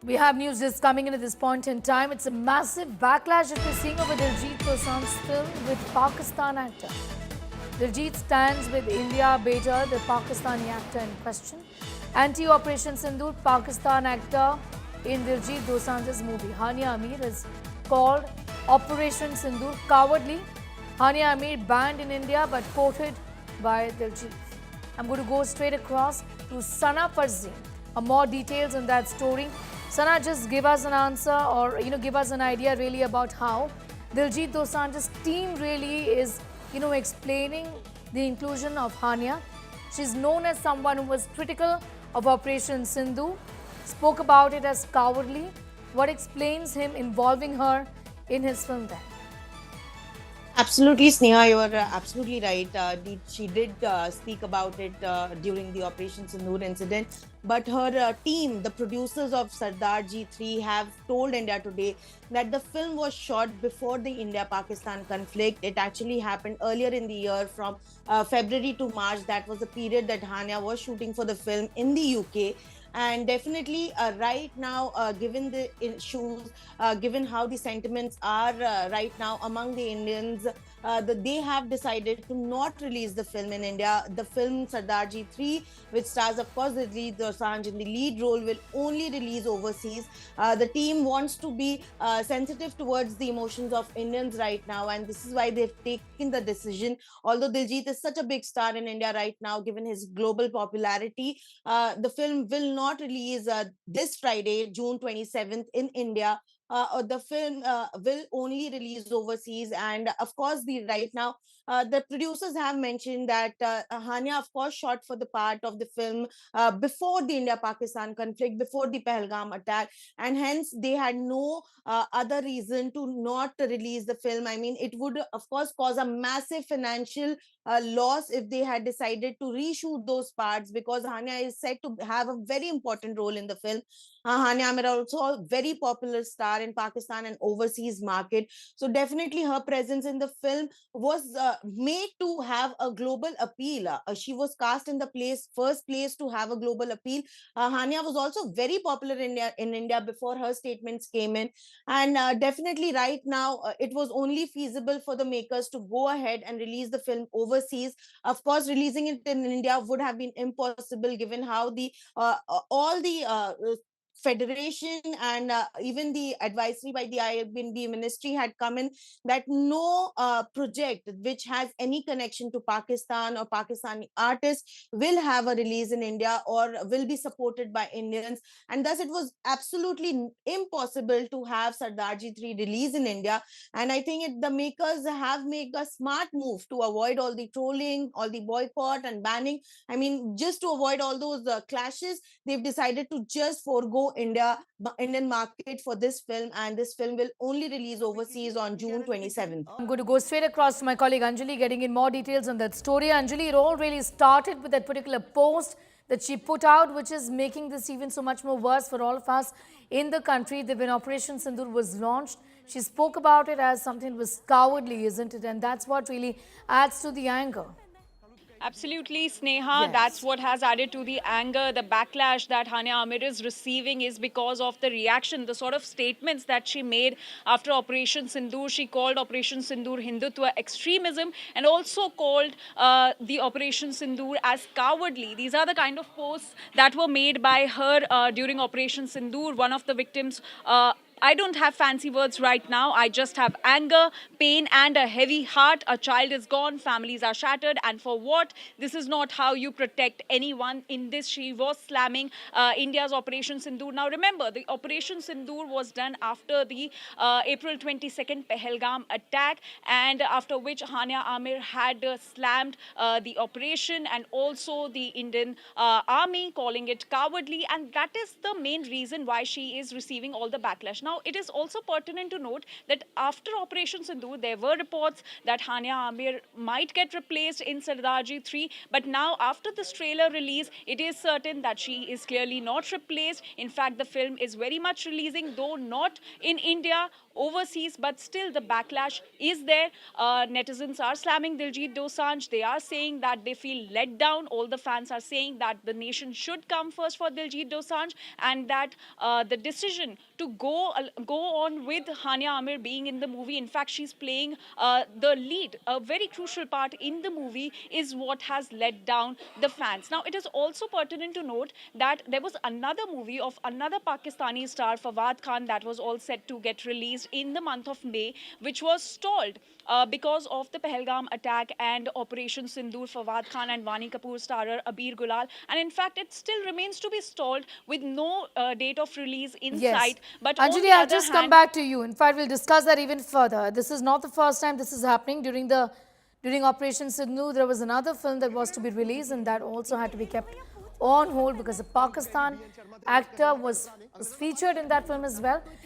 We have news just coming in at this point in time. It's a massive backlash that we're seeing over Diljit Dosanjh's film with Pakistan actor. Diljit stands with India Beta, the Pakistani actor in question. Anti-Operation Sindoor, Pakistan actor in Diljit Dosanjh's movie. Hania Amir is called Operation Sindoor cowardly. Hania Amir banned in India but quoted by Diljit. I'm going to go straight across to Sana Farzeen. More details on that story. Sana, just give us an answer or give us an idea really about how Diljit Dosanjh's team really is explaining the inclusion of Hania. She's known as someone who was critical of Operation Sindhu, spoke about it as cowardly. What explains him involving her in his film then? Absolutely, Sneha, you are absolutely right. She did speak about it during the Operation Sindoor incident. But her team, the producers of Sardar G3, have told India Today that the film was shot before the India-Pakistan conflict. It actually happened earlier in the year from February to March. That was the period that Hania was shooting for the film in the UK. And definitely, right now, given the issues, given how the sentiments are right now among the Indians, that they have decided to not release the film in India. The film Sardarji 3, which stars, of course, Diljit Dosanjh in the lead role, will only release overseas. The team wants to be sensitive towards the emotions of Indians right now, and this is why they've taken the decision. Although Diljit is such a big star in India right now, given his global popularity, the film will not release this Friday, June 27th, in India. The film will only release overseas, and of course, the right now the producers have mentioned that Hania, of course, shot for the part of the film before the India-Pakistan conflict, before the Pahalgam attack, and hence they had no other reason to not release the film. I mean, it would, of course, cause a massive financial loss if they had decided to reshoot those parts, because Hania is said to have a very important role in the film. Hania Amir also a very popular star in Pakistan and overseas market. So definitely her presence in the film was made to have a global appeal. She was cast in the first place to have a global appeal. Hania was also very popular in India before her statements came in. And definitely right now, it was only feasible for the makers to go ahead and release the film overseas. Of course, releasing it in India would have been impossible, given how the all the federation and even the advisory by the IBNB ministry had come in that no project which has any connection to Pakistan or Pakistani artists will have a release in India or will be supported by Indians, and thus it was absolutely impossible to have Sardarji 3 release in India. And I think the makers have made a smart move to avoid all the trolling, all the boycott and banning. I mean, just to avoid all those clashes, they've decided to just forego Indian market for this film, and this film will only release overseas on June 27th. I'm going to go straight across to my colleague Anjali, getting in more details on that story. Anjali, it all really started with that particular post that she put out, which is making this even so much more worse for all of us in the country. When Operation Sindoor was launched, she spoke about it as something that was cowardly, isn't it? And that's what really adds to the anger. Absolutely, Sneha. That's Yes. what has added to the anger. The backlash that Hania Amir is receiving is because of the reaction, the sort of statements that she made after Operation Sindoor. She called Operation Sindoor Hindutva extremism and also called the Operation Sindoor as cowardly. These are the kind of posts that were made by her during Operation Sindoor. One of the victims. I don't have fancy words right now. I just have anger, pain, and a heavy heart. A child is gone, families are shattered, and for what? This is not how you protect anyone. In this, she was slamming India's Operation Sindoor. Now, remember, the Operation Sindoor was done after the April 22nd Pahalgam attack, and after which Hania Amir had slammed the operation and also the Indian army, calling it cowardly, and that is the main reason why she is receiving all the backlash. Now, it is also pertinent to note that after Operation Sindoor, there were reports that Hania Amir might get replaced in Sardarji 3. But now, after this trailer release, it is certain that she is clearly not replaced. In fact, the film is very much releasing, though not in India overseas, but still the backlash is there. Netizens are slamming Diljit Dosanjh. They are saying that they feel let down. All the fans are saying that the nation should come first for Diljit Dosanjh, and that the decision to go on with Hania Amir being in the movie, in fact, she's playing the lead, a very crucial part in the movie, is what has let down the fans. Now, it is also pertinent to note that there was another movie of another Pakistani star, Fawad Khan, that was all set to get released in the month of May, which was stalled because of the Pahalgam attack and Operation Sindoor. Fawad Khan and Vani Kapoor starrer Abir Gulal, and in fact, it still remains to be stalled with no date of release in Yes. sight. But on Anjali, the I'll other just come hand, back to you. In fact, we'll discuss that even further. This is not the first time this is happening. During Operation Sindhu, there was another film that was to be released, and that also had to be kept on hold because a Pakistan actor was featured in that film as well.